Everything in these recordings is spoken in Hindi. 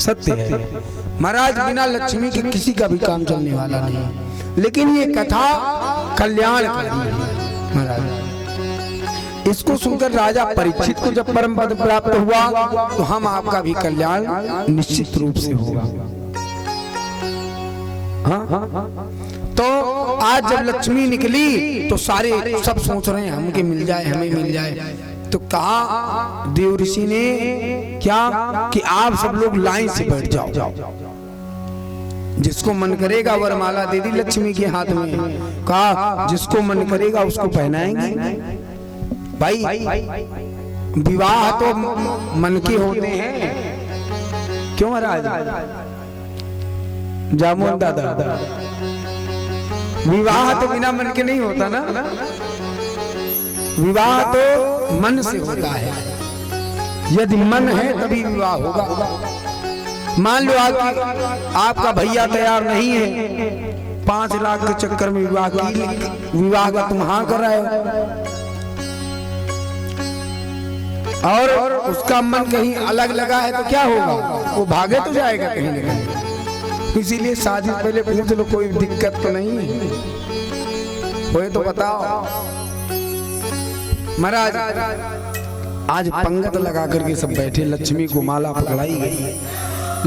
सत्य है महाराज, बिना लक्ष्मी के किसी का भी काम चलने वाला नहीं। लेकिन ये कथा कल्याणकारी है महाराज। इसको सुनकर राजा परीक्षित को जब परम पद प्राप्त हुआ तो हम आपका भी कल्याण निश्चित रूप से होगा। तो आज जब लक्ष्मी निकली तो सारे सब सोच रहे हैं हमके मिल जाए, हमें मिल जाए। तो कहा देव ऋषि ने क्या कि आप सब लोग लाइन से बैठ जाओ, जिसको मन करेगा वरमाला दे दी लक्ष्मी के हाथ में। कहा जिसको मन करेगा उसको पहनाएंगे। भाई विवाह तो मन के होते हैं, क्यों महाराज जामुन दादा? विवाह तो बिना मन के नहीं होता ना, विवाह तो मन से होता है। यदि मन है तभी विवाह होगा। मान लो आपका भैया तैयार नहीं है, 5 लाख के चक्कर में विवाह का तुम हाँ कर रहे हो, और उसका मन कहीं अलग लगा है तो क्या होगा? वो भागे तो जाएगा कहीं ना कहीं। इसीलिए शादी पहले पूछ लो, कोई दिक्कत तो नहीं है, कोई तो बताओ महाराज। आज पंगत लगा करके सब बैठे, लक्ष्मी को माला पकड़ाई गई।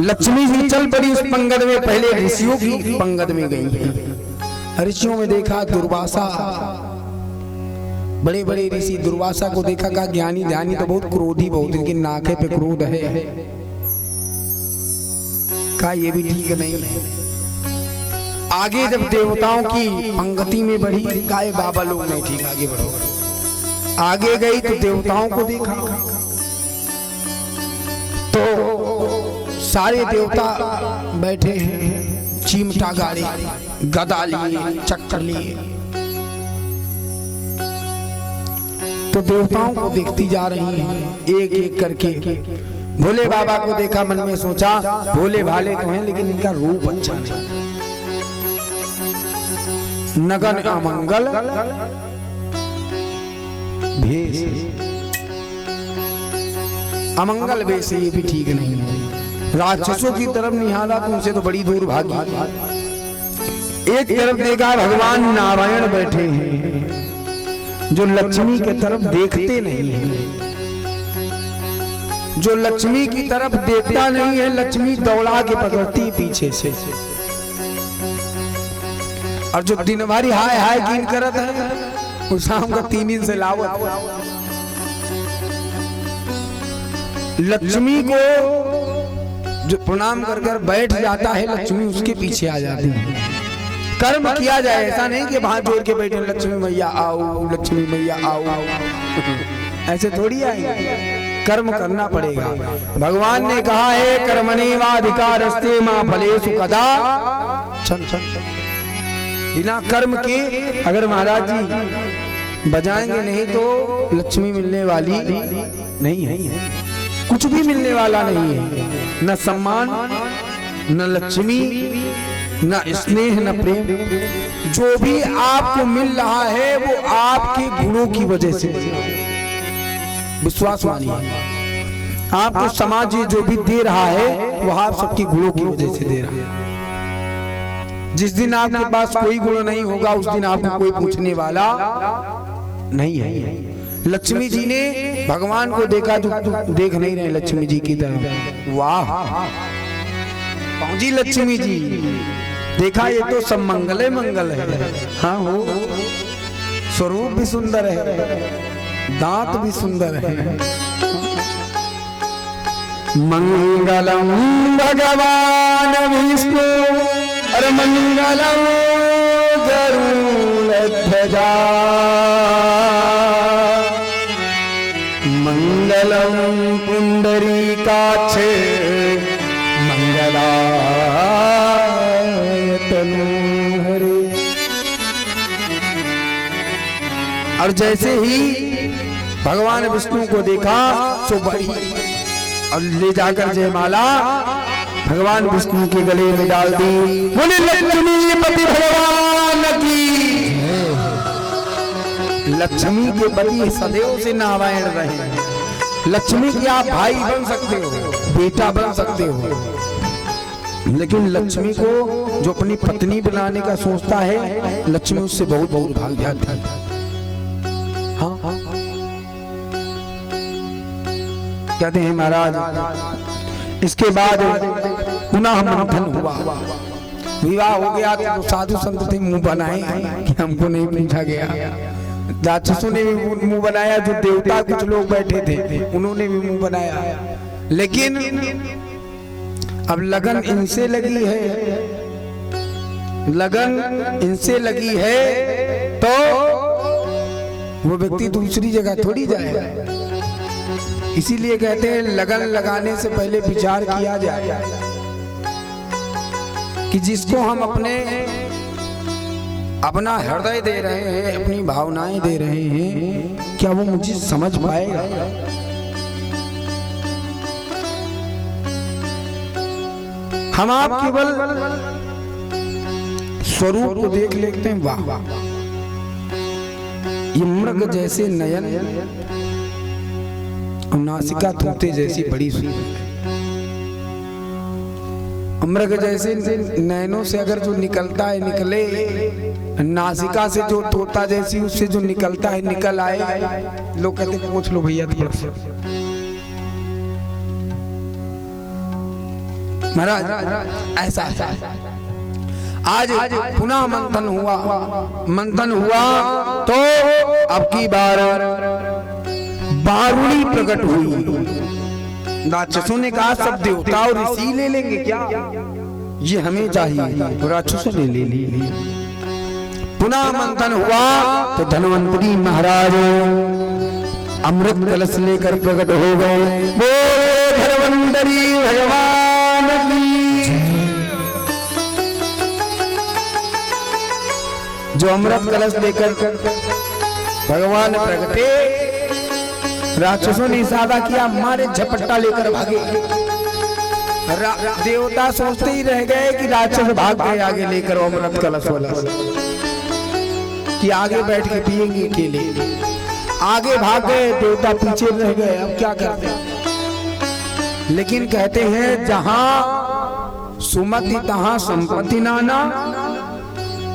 लक्ष्मी जी चल पड़ी उस पंगत में, पहले ऋषियों की पंगत में गई। ऋषियों में देखा दुर्वासा, बड़े बड़े ऋषि। दुर्वासा को देखा, कहा ज्ञानी ध्यानी तो बहुत क्रोधी, बहुत इनकी नाके पे क्रोध है। कहा ये भी ठीक नहीं है। आगे जब देवताओं की पंक्ति में बढ़ी, कहा बाबा लोग नहीं ठीक, आगे बढ़ो। आगे गई तो देवताओं को देखा तो सारे देवता बैठे हैं, चिमटा गाड़ी, गदा लिए, चक्कर लिए। तो देवताओं को देखती जा रही हैं एक एक करके। भोले बाबा को देखा, मन में सोचा भोले भाले तो हैं लेकिन इनका रूप अच्छा नहीं। नगन अमंगल भेष, अमंगल भेष, ये भी ठीक नहीं है। राक्षसों की तरफ निहारा तो उनसे तो बड़ी दूर भागी। एक तरफ देखा भगवान नारायण बैठे हैं, जो लक्ष्मी की तरफ देखते नहीं है। जो लक्ष्मी की तरफ देखता नहीं है, लक्ष्मी दौड़ा के पकड़ती पीछे से। और जो दिन भरी हाय हाय कीन करत है, वो शाम का 3 दिन से लावत। लक्ष्मी को जो प्रणाम कर कर बैठ जाता है, लक्ष्मी उसके पीछे आ जाती है। कर्म किया जाए, ऐसा नहीं कि हाथ जोड़ के बैठे लक्ष्मी मैया आओ, लक्ष्मी मैया आओ, ऐसे थोड़ी आएगी। कर्म करना पड़ेगा। भगवान ने कहा है कर्मणेवाधिकारस्ते मां फलेषु कदा। बिना कर्म के अगर महाराज जी बजाएंगे नहीं तो लक्ष्मी मिलने वाली नहीं है, कुछ भी मिलने वाला नहीं है। न सम्मान, न लक्ष्मी, न स्नेह, न प्रेम। जो भी आपको मिल रहा है वो आपके गुणों की वजह से। विश्वास मानिए, आपको समाज जो भी दे रहा है वो आप सबकी गुणों की वजह से दे रहा है। जिस दिन आपके पास कोई गुण नहीं होगा उस दिन आपको कोई पूछने वाला नहीं है। लक्ष्मी जी ने भगवान को देखा, जो देख नहीं रहे लक्ष्मी जी की तरफ। वाह पहुंची लक्ष्मी जी, देखा ये तो सब मंगल है, मंगल है। हाँ हो, स्वरूप भी सुंदर है, दांत भी सुंदर है। मंगलम भगवान विष्णु और मंगलम गरुड़ध्वजा, मंगलम पुंडरीकाक्ष मंगलाय तनूहरे। और जैसे ही भगवान विष्णु को देखा सो बढ़ी और ले जाकर जयमाला भगवान विष्णु के गले में डाल दी। बोले लक्ष्मीपति भगवान की। लक्ष्मी के पति सदैव से नारायण रहे। लक्ष्मी के आप भाई बन सकते हो। बेटा बन सकते हो, लेकिन लक्ष्मी को जो अपनी पत्नी बनाने का सोचता है, लक्ष्मी उससे बहुत बहुत भाग जाती है। हाँ हाँ कहते हैं महाराज, इसके बाद पुनः मंथन हुआ, विवाह हो गया। तो साधु संत थे मुंह बनाए कि हमको नहीं पूछा गया। राक्षसों ने भी मुंह बनाया, जो देवता कुछ लोग बैठे थे उन्होंने भी मुंह बनाया। लेकिन अब लगन इनसे लगी है, लगन इनसे लगी है तो वो व्यक्ति दूसरी जगह थोड़ी जाएगा। इसीलिए कहते हैं लगन लगाने से पहले विचार किया जाए कि जिसको हम अपना हृदय दे रहे हैं, अपनी भावनाएं दे रहे हैं, क्या वो मुझे समझ पाएगा? हम आप केवल स्वरूप को देख लेते हैं, वाह वाह ये मृग जैसे नयन और नासिका तोते जैसी बड़ी सुंदर। मृग जैसे नयनों से अगर जो निकलता है निकले, नासिका से जो तोता जैसी उससे जो निकलता है निकल आए। लोग कहते हैं पूछ लो भैया थोड़ा सा। महाराज ऐसा आज पुनः मंथन हुआ, मंथन हुआ तो अब की बार बारुणी प्रकट हुई। राक्षसों ने कहा सब देवता और ऋषि ले लेंगे क्या, ये हमें चाहिए। राक्षसों ने ले ली। पुनः मंथन हुआ तो धन्वंतरी महाराज अमृत कलश लेकर प्रकट हो गए। बोले धन्वंतरी भगवान की। जो अमृत कलश लेकर भगवान प्रकटे, राक्षसों ने इशारा किया, मारे झपट्टा लेकर भागे। देवता सोचते ही रह गए कि राक्षस भाग गए आगे लेकर अमृत कलश वाला, कि आगे बैठ के पिएंगे अकेले। आगे भाग गए, देवता पीछे रह गए। अब क्या करते हैं? लेकिन कहते हैं जहां सुमति तहां संपत्ति नाना,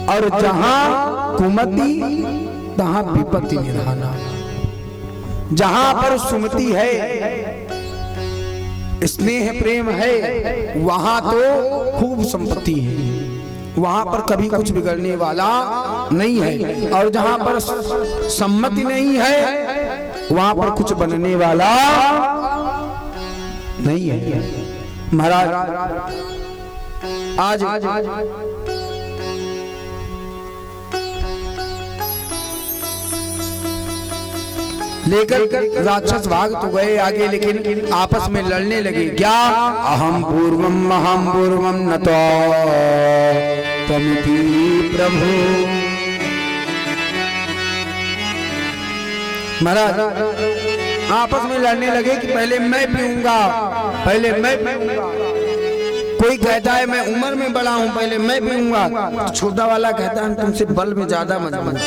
और जहां कुमति तहां विपत्ति निधाना। जहां पर सुमति है, स्नेह प्रेम है, वहां तो खूब संपत्ति है, वहां पर कभी कुछ बिगड़ने वाला नहीं है। और जहां पर सम्मति नहीं है, वहां पर कुछ बनने वाला नहीं है। महाराज आज लेकर राक्षस भाग तो गए आगे, लेकिन आपस में लड़ने लगे। क्या अहम पूर्वम महम पूर्वम न तो त्वमिति प्रभु। महाराज आपस में लड़ने लगे कि पहले मैं पीऊंगा, पहले मैं पीऊंगा। कोई कहता है मैं उम्र में बड़ा हूं, पहले मैं पीऊंगा। तो छोटा वाला कहता है तुमसे बल में ज्यादा मजबूत,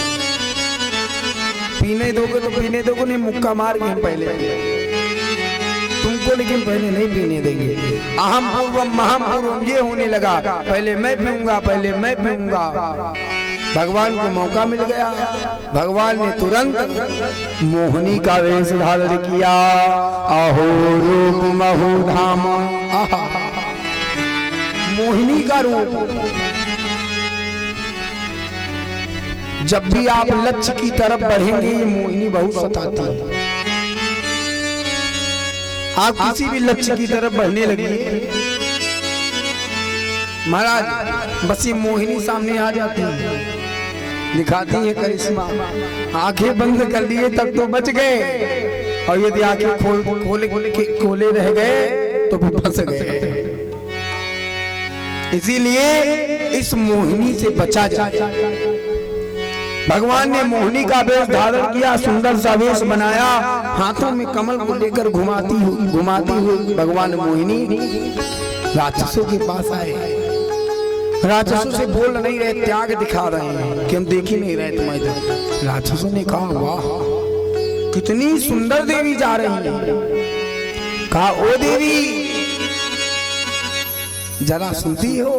पीने दोगे तो पीने दोगे, नहीं मुक्का मार के पहले तुमको, लेकिन पहले नहीं पीने देंगे। अहम पूर्वम महम पूर्वम ये होने लगा, पहले मैं पीऊंगा, पहले मैं पीऊंगा। भगवान को मौका मिल गया। भगवान ने तुरंत मोहिनी का वेश धारण किया। अहो रूप महु धाम, मोहिनी का रूप। जब भी आप लक्ष्य की तरफ बढ़ेंगे, ये मोहिनी बहुत सताती है। आप किसी भी लक्ष्य की तरफ बढ़ने लगे, महाराज बस ये मोहिनी सामने आ जाती है, दिखाती है करिश्मा। आंखें बंद कर लिए तब तो बच गए, और यदि आंखें खोले रह गए तो फंस गए। इसीलिए इस मोहिनी से बचा जाए। भगवान ने मोहिनी का वेश धारण किया, सुंदर सा वेश बनाया, हाथों में कमल को लेकर घुमाती हुई भगवान मोहिनी राक्षसों के पास आए। राक्षसों से बोल नहीं रहे, त्याग दिखा रहे हैं कि हम देख ही नहीं रहे तुम्हारे। राक्षसों ने कहा वाह कितनी सुंदर देवी जा रही है। कहा ओ देवी जरा सुधी हो